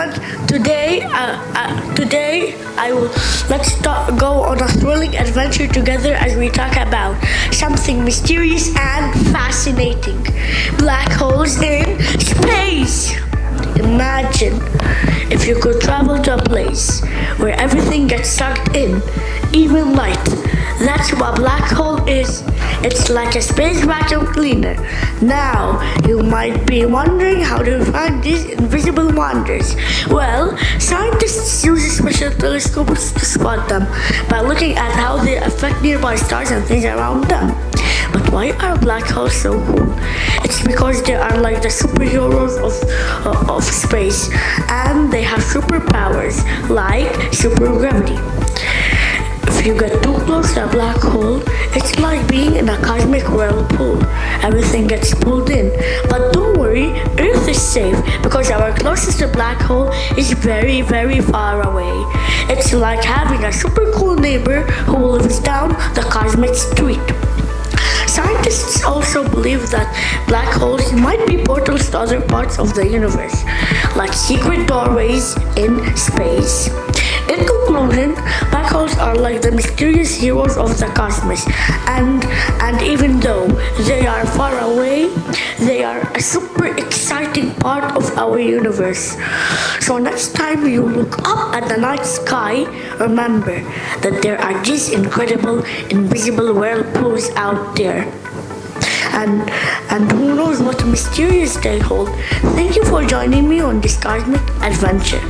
everyone. Today go on a thrilling adventure together as we talk about something mysterious and fascinating: black holes in space. Imagine if you could travel to a place where everything gets sucked in, even light. That's what a black hole is. It's like a space vacuum cleaner. Now, you might be wondering how to find these invisible wonders. Well, scientists use special telescopes to spot them by looking at how they affect nearby stars and things around them. But why are black holes so cool? It's because they are like the superheroes of space, and they have superpowers like supergravity. If you get too close to a black hole, it's like being in a cosmic whirlpool. Everything gets pulled in. But don't worry, Earth is safe because our closest black hole is very, very far away. It's like having a super cool neighbor who lives down the cosmic street. Scientists also believe that black holes might be portals to other parts of the universe, like secret doorways in space. In conclusion, black holes are like the mysterious heroes of the cosmos, and even though they are far away, they are a super exciting part of our universe. So next time you look up at the night sky, remember that there are these incredible invisible whirlpools out there. And who knows what mysterious they hold. Thank you for joining me on this cosmic adventure.